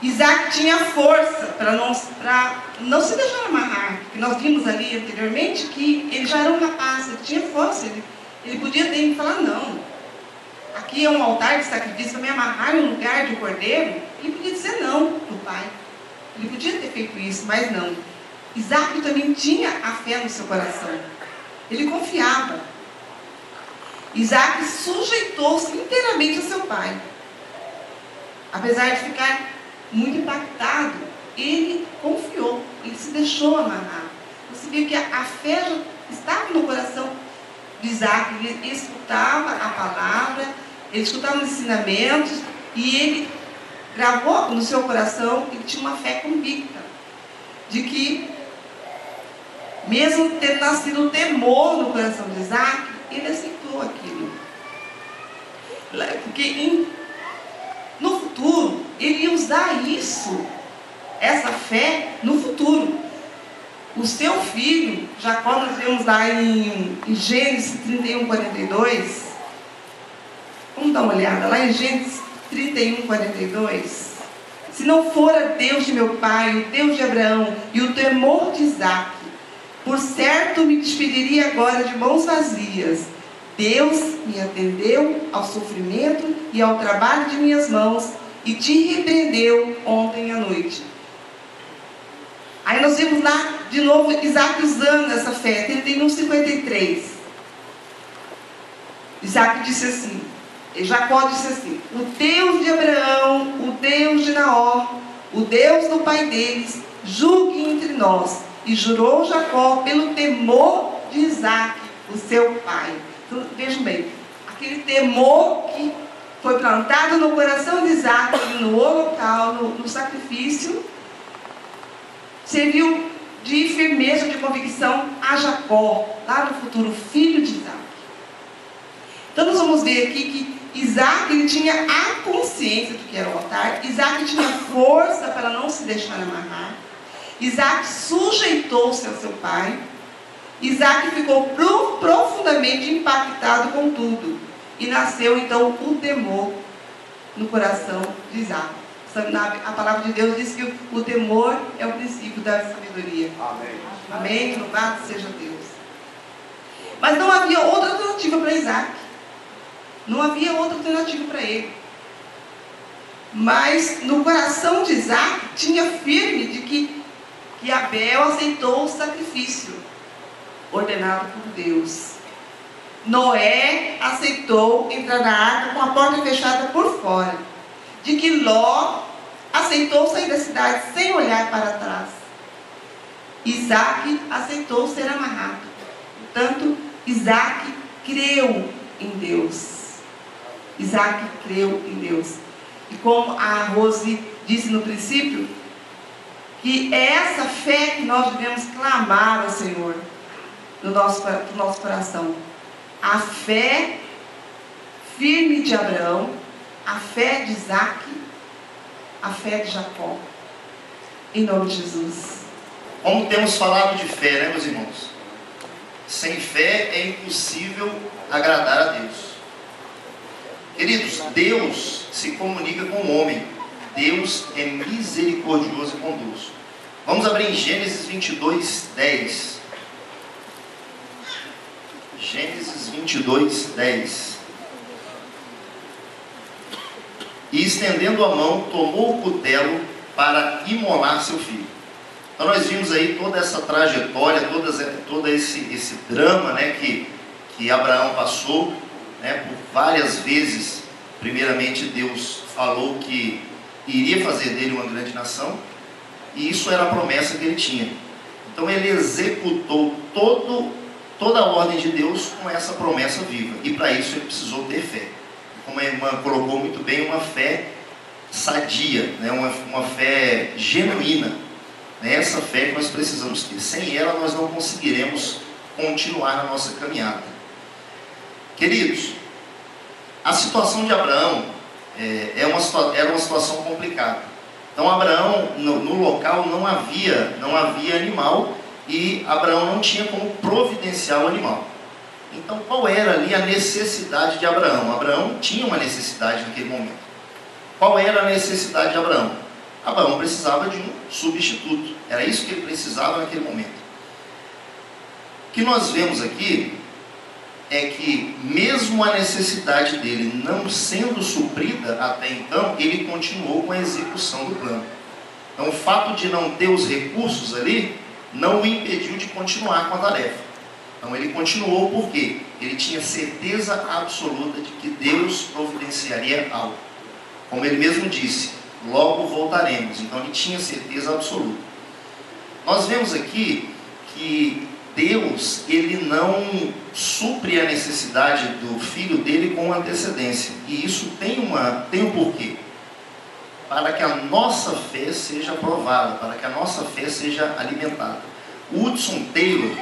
S5: Isaque tinha força para não se deixar amarrar. Porque nós vimos ali anteriormente que ele já era um rapaz, ele tinha força. Ele podia ter que falar, não, aqui é um altar de sacrifício, para me amarrar no lugar de um cordeiro. Ele podia dizer não para o pai. Ele podia ter feito isso, mas não. Isaque também tinha a fé no seu coração. Ele confiava. Isaque sujeitou-se inteiramente a seu pai. Apesar de ficar muito impactado, ele confiou, ele se deixou amarrar. Você vê que a fé já estava no coração de Isaque. Ele escutava a palavra, ele escutava os ensinamentos, e ele gravou no seu coração, ele tinha uma fé convicta de que, mesmo tendo nascido o temor no coração de Isaque, ele aceitou aquilo. Porque no futuro, ele ia usar essa fé no futuro. O seu filho, Jacó, nós vemos lá em Gênesis 31:42. Vamos dar uma olhada lá em Gênesis 31:42. Se não fora Deus de meu pai, o Deus de Abraão e o temor de Isaque, por certo me despediria agora de mãos vazias. Deus me atendeu ao sofrimento e ao trabalho de minhas mãos e te repreendeu ontem à noite. Aí nós vemos lá de novo Isaque usando essa fé. 31:53. Isaque disse assim, Jacó disse assim: o Deus de Abraão, o Deus de Naor, o Deus do pai deles, julgue entre nós. E jurou Jacó pelo temor de Isaque, o seu pai. Então, vejam bem, aquele temor que foi plantado no coração de Isaque, no holocausto, no sacrifício, serviu de firmeza, de convicção a Jacó, lá no futuro, filho de Isaque. Então nós vamos ver aqui que Isaque, ele tinha a consciência do que era o altar. Isaque tinha força para não se deixar amarrar. Isaque sujeitou-se ao seu pai. Isaque ficou profundamente impactado com tudo. E nasceu então o temor no coração de Isaque. A palavra de Deus diz que o temor é o princípio da sabedoria. Amém. Amém. Louvado seja Deus. Mas não havia outra alternativa para Isaque. Não havia outra alternativa para ele. Mas no coração de Isaque tinha firme de que Abel aceitou o sacrifício ordenado por Deus. Noé aceitou entrar na arca com a porta fechada por fora. De que Ló aceitou sair da cidade sem olhar para trás. Isaque aceitou ser amarrado. Portanto, Isaque creu em Deus. Isaque creu em Deus. E como a Rose disse no princípio, que é essa fé que nós devemos clamar ao Senhor no nosso coração. A fé firme de Abraão, a fé de Isaque, a fé de Jacó. Em nome de Jesus.
S6: Como temos falado de fé, né, meus irmãos? Sem fé é impossível agradar a Deus. Queridos, Deus se comunica com o homem. Deus é misericordioso e bondoso. Vamos abrir em Gênesis 22, 10. Gênesis 22, 10. E estendendo a mão, tomou o cutelo para imolar seu filho. Então nós vimos aí toda essa trajetória, todo esse drama, né, que Abraão passou, né, por várias vezes. Primeiramente Deus falou que iria fazer dele uma grande nação, e isso era a promessa que ele tinha. Então ele executou toda a ordem de Deus com essa promessa viva, e para isso ele precisou ter fé. Como a irmã colocou muito bem, uma fé sadia, né, uma fé genuína. É essa fé que nós precisamos ter. Sem ela nós não conseguiremos continuar na nossa caminhada. Queridos, a situação de Abraão era uma situação complicada. Então Abraão, no local não havia animal, e Abraão não tinha como providenciar o animal. Então qual era ali a necessidade de Abraão? Abraão tinha uma necessidade naquele momento. Qual era a necessidade de Abraão? Abraão precisava de um substituto. Era isso que ele precisava naquele momento. O que nós vemos aqui é que, mesmo a necessidade dele não sendo suprida até então, ele continuou com a execução do plano. Então, o fato de não ter os recursos ali não o impediu de continuar com a tarefa. Então, ele continuou porque ele tinha certeza absoluta de que Deus providenciaria algo. Como ele mesmo disse, logo voltaremos. Então ele tinha certeza absoluta. Nós vemos aqui que Deus, ele não supre a necessidade do filho dele com antecedência. E isso tem um porquê. Para que a nossa fé seja provada, para que a nossa fé seja alimentada. O Hudson Taylor,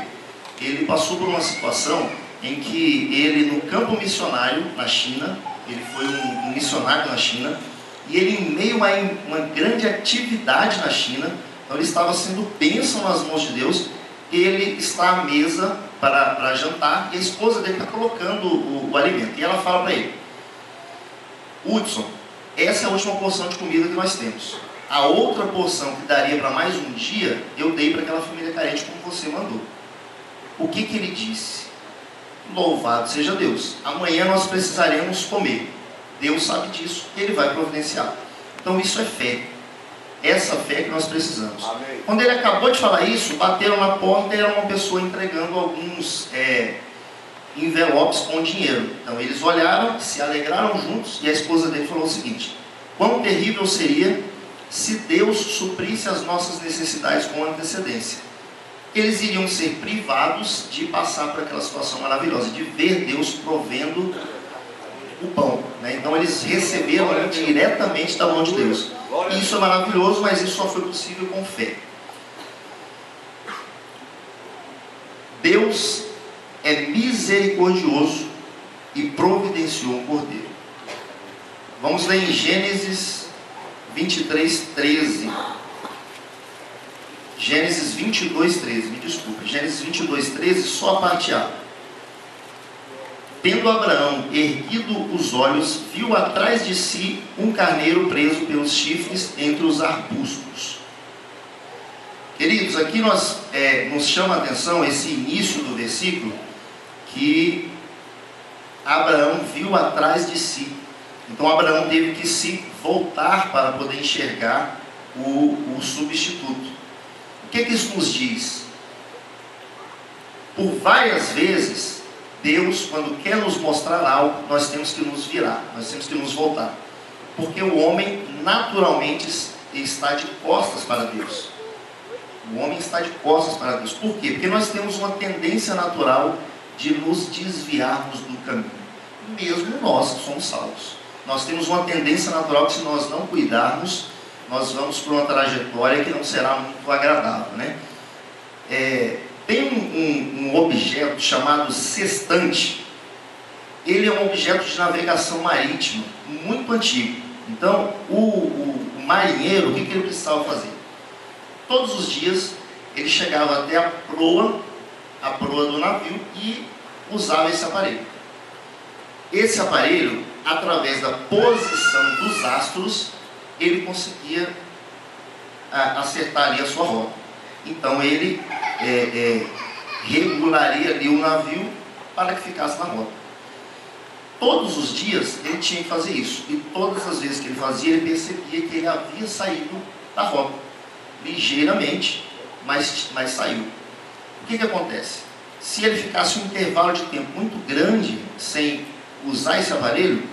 S6: ele passou por uma situação em que ele, no campo missionário na China, ele foi um missionário na China, e ele, em meio a uma grande atividade na China, então ele estava sendo bênção nas mãos de Deus. Ele está à mesa para jantar, e a esposa dele está colocando o alimento, e ela fala para ele: Hudson, essa é a última porção de comida que nós temos. A outra porção que daria para mais um dia, eu dei para aquela família carente como você mandou. O que ele disse? Louvado seja Deus, amanhã nós precisaremos comer. Deus sabe disso, Ele vai providenciar. Então isso é fé. Essa fé que nós precisamos. Amém. Quando ele acabou de falar isso, bateram na porta e era uma pessoa entregando alguns envelopes com dinheiro. Então eles olharam, se alegraram juntos, e a esposa dele falou o seguinte: quão terrível seria se Deus suprisse as nossas necessidades com antecedência. Eles iriam ser privados de passar por aquela situação maravilhosa, de ver Deus provendo o pão, né? Então eles receberam diretamente da mão de Deus. E isso é maravilhoso, mas isso só foi possível com fé. Deus é misericordioso e providenciou um cordeiro. Vamos ler em Gênesis 23, 13. Gênesis 22, 13, me desculpa. Gênesis 22, 13, só a parte A. Tendo Abraão erguido os olhos, viu atrás de si um carneiro preso pelos chifres entre os arbustos. Queridos, aqui nos chama a atenção esse início do versículo, que Abraão viu atrás de si. Então Abraão teve que se voltar para poder enxergar o substituto. O que isso nos diz? Por várias vezes, Deus, quando quer nos mostrar algo, nós temos que nos virar, nós temos que nos voltar. Porque o homem naturalmente está de costas para Deus. O homem está de costas para Deus. Por quê? Porque nós temos uma tendência natural de nos desviarmos do caminho. Mesmo nós que somos salvos. Nós temos uma tendência natural que, se nós não cuidarmos, nós vamos por uma trajetória que não será muito agradável, né? Tem um objeto chamado sextante. Ele é um objeto de navegação marítima muito antigo. Então, o marinheiro, o que ele precisava fazer? Todos os dias, ele chegava até a proa a proa do navio e usava esse aparelho. Esse aparelho, através da posição dos astros, ele conseguia acertar ali a sua rota. Então ele regularia ali o navio para que ficasse na rota. Todos os dias ele tinha que fazer isso, e todas as vezes que ele fazia, ele percebia que ele havia saído da rota, ligeiramente, mas saiu. O que acontece? Se ele ficasse um intervalo de tempo muito grande sem usar esse aparelho,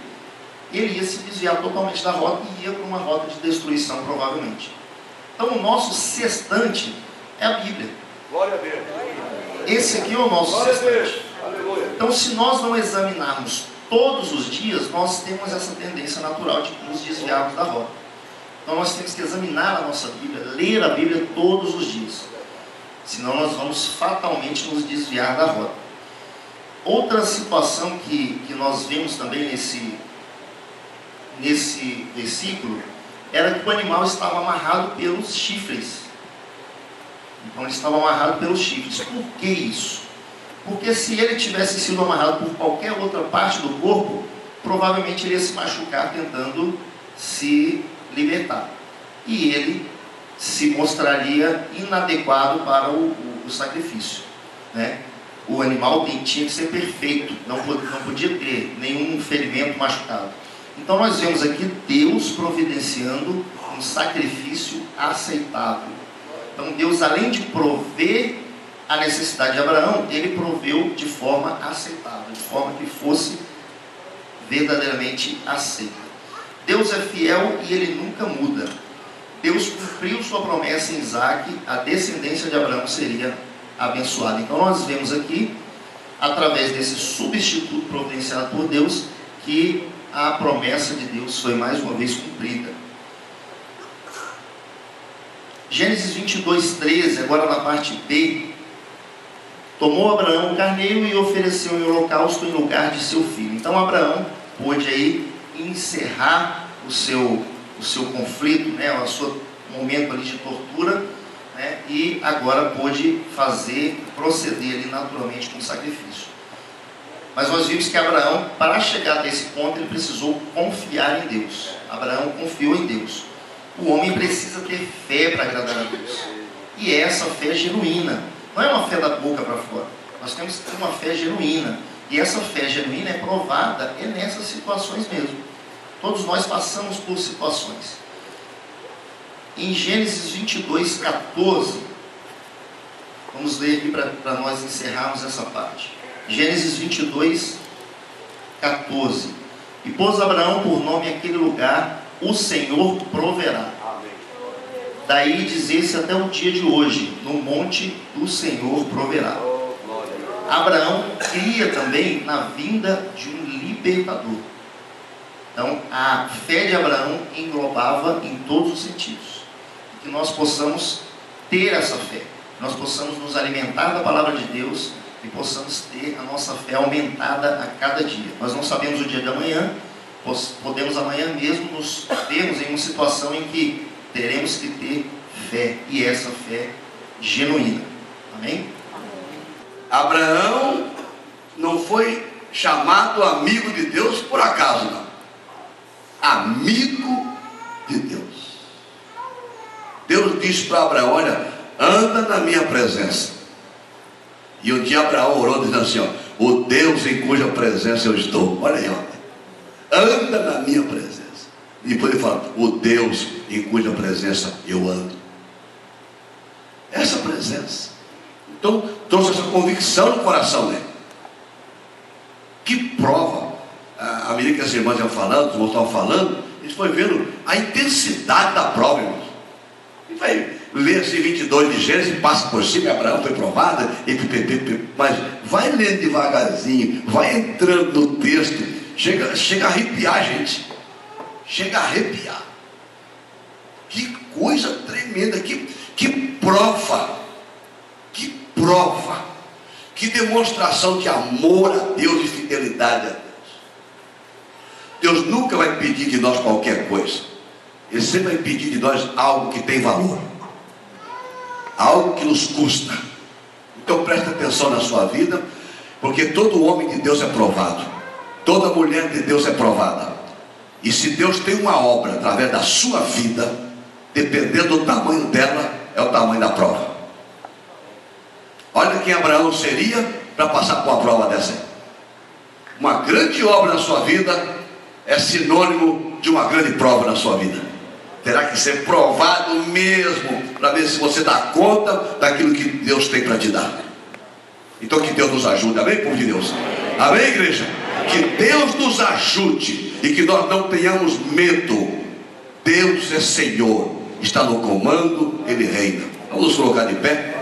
S6: ele ia se desviar totalmente da rota e ia para uma rota de destruição, provavelmente. Então o nosso sextante é a Bíblia.
S7: Glória a Deus.
S6: Esse aqui é o nosso sextante. Então, se nós não examinarmos todos os dias, nós temos essa tendência natural de nos desviarmos da rota. Então nós temos que examinar a nossa Bíblia, ler a Bíblia todos os dias. Senão nós vamos fatalmente nos desviar da rota. Outra situação que nós vemos também nesse versículo era que o animal estava amarrado pelos chifres. Então ele estava amarrado pelos chifres. Por que isso? Porque se ele tivesse sido amarrado por qualquer outra parte do corpo, provavelmente ele ia se machucar tentando se libertar. E ele se mostraria inadequado para o sacrifício, né? O animal tinha que ser perfeito, não podia ter nenhum ferimento machucado. Então nós vemos aqui Deus providenciando um sacrifício aceitável. Então Deus, além de prover a necessidade de Abraão, ele proveu de forma aceitável, de forma que fosse verdadeiramente aceita. Deus é fiel e ele nunca muda. Deus cumpriu sua promessa em Isaac, a descendência de Abraão seria abençoada. Então nós vemos aqui, através desse substituto providenciado por Deus, que a promessa de Deus foi mais uma vez cumprida. Gênesis 22:13, agora na parte B. Tomou Abraão o carneiro e ofereceu em holocausto em lugar de seu filho. Então Abraão pôde aí encerrar o seu conflito, né, o seu momento ali de tortura, né, e agora pôde proceder ali naturalmente com o sacrifício. Mas nós vimos que Abraão, para chegar até esse ponto, ele precisou confiar em Deus. Abraão confiou em Deus. O homem precisa ter fé para agradar a Deus. E essa fé genuína. Não é uma fé da boca para fora. Nós temos que ter uma fé genuína. E essa fé genuína é provada nessas situações mesmo. Todos nós passamos por situações. Em Gênesis 22:14, vamos ler aqui para nós encerrarmos essa parte. Gênesis 22:14. E pôs Abraão por nome aquele lugar, o Senhor proverá. Daí dizer-se até o dia de hoje, no monte do Senhor proverá. Abraão cria também na vinda de um libertador. Então a fé de Abraão englobava em todos os sentidos. Que nós possamos ter essa fé, nós possamos nos alimentar da palavra de Deus e possamos ter a nossa fé aumentada a cada dia. Nós não sabemos o dia de amanhã, podemos amanhã mesmo nos vermos em uma situação em que teremos que ter fé, e essa fé genuína. Amém?
S7: Abraão não foi chamado amigo de Deus por acaso, não. Amigo de Deus. Deus disse para Abraão: olha, anda na minha presença. E um dia Abraão orou dizendo assim, ó, o Deus em cuja presença eu estou. Olha aí, ó, anda na minha presença. E depois ele fala, o Deus em cuja presença eu ando. Essa presença. Então trouxe essa convicção no coração dele. Que prova. À medida que as irmãs iam falando, os irmãos estavam falando, a gente foi vendo a intensidade da prova, irmãos. A gente vai ler assim 22 de Gênesis, passa por cima, Abraão foi provado, mas vai lendo devagarzinho, vai entrando no texto, chega a arrepiar, gente. Chega a arrepiar. Que coisa tremenda, que prova, que demonstração de amor a Deus e fidelidade a Deus. Deus nunca vai pedir de nós qualquer coisa. Ele sempre vai pedir de nós algo que tem valor, algo que nos custa. Então preste atenção na sua vida, porque todo homem de Deus é provado, toda mulher de Deus é provada. E se Deus tem uma obra através da sua vida, dependendo do tamanho dela, é o tamanho da prova. Olha quem Abraão seria para passar por uma prova dessa. Uma grande obra na sua vida é sinônimo de uma grande prova na sua vida. Terá que ser provado mesmo, para ver se você dá conta daquilo que Deus tem para te dar. Então que Deus nos ajude, amém, povo de Deus? Amém, igreja? Que Deus nos ajude e que nós não tenhamos medo. Deus é Senhor, está no comando, Ele reina. Vamos nos colocar de pé.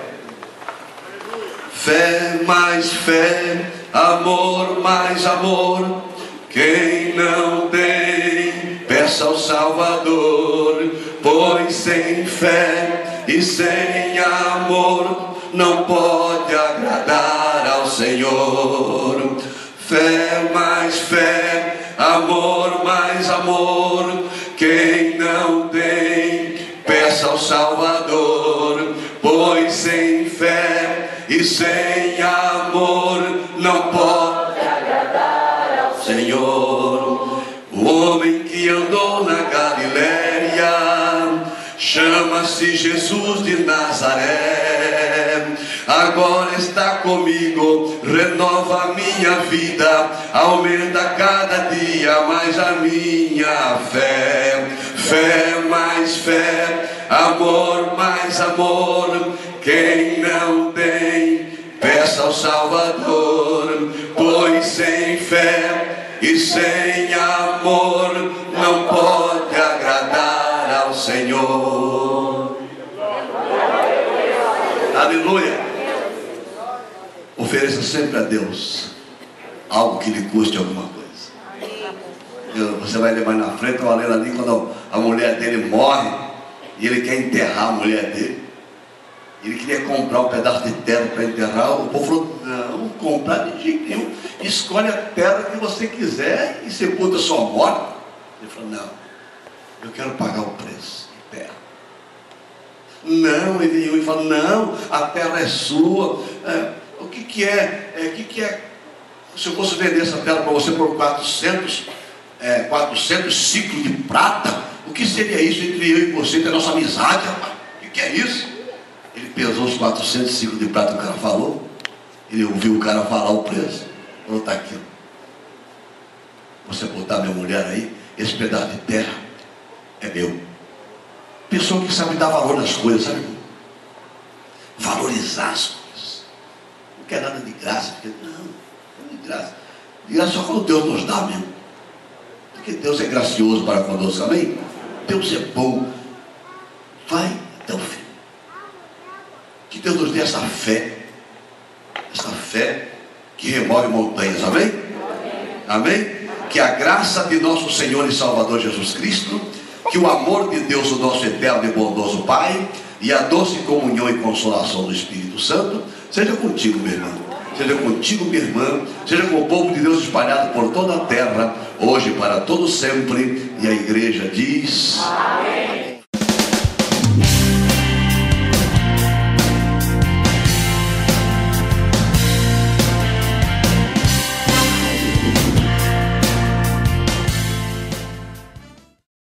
S7: Fé mais fé, amor mais amor. Quem não tem, peça ao Salvador. Pois sem fé e sem amor não pode agradar ao Senhor. Fé mais fé, amor mais amor. Quem não tem, peça ao Salvador. Pois sem fé e sem amor não pode agradar ao Senhor. O homem que andou na Galiléia chama-se Jesus de Nazaré. Agora está comigo, renova a minha vida, aumenta cada dia mais a minha fé. Fé mais fé, amor mais amor. Quem não tem, peça ao Salvador. Pois sem fé e sem amor não pode agradar ao Senhor. Aleluia. Ofereça sempre a Deus algo que lhe custe alguma coisa. Você vai levar na frente, eu lendo ali, quando a mulher dele morre e ele quer enterrar a mulher dele. Ele queria comprar um pedaço de terra para enterrar. O povo falou: não, comprar de jeito nenhum. Escolhe a terra que você quiser e sepulta sua morte. Ele falou: não, eu quero pagar o preço de terra. Não, ele veio e falou: não, a terra é sua. O que é? Se eu fosse vender essa terra para você por 400 ciclos de prata, o que seria isso entre eu e você, ter nossa amizade, rapaz? O que é isso? Ele pesou os 400 ciclos de prata que o cara falou. Ele ouviu o cara falar o preço. Falou: está aqui. Você botar minha mulher aí, esse pedaço de terra é meu. Pessoa que sabe dar valor nas coisas, sabe? Valorizar as coisas. Não quer nada de graça, porque não de graça. De graça só quando Deus nos dá mesmo. Porque Deus é gracioso para conosco, amém? Deus é bom. Vai até o fim. Que Deus nos dê essa fé que remove montanhas, amém? Amém? Que a graça de nosso Senhor e Salvador Jesus Cristo, que o amor de Deus, o nosso eterno e bondoso Pai, e a doce comunhão e consolação do Espírito Santo, seja contigo, meu irmão, seja contigo, minha irmã, seja com o povo de Deus espalhado por toda a terra, hoje para todo sempre. E a igreja diz: amém.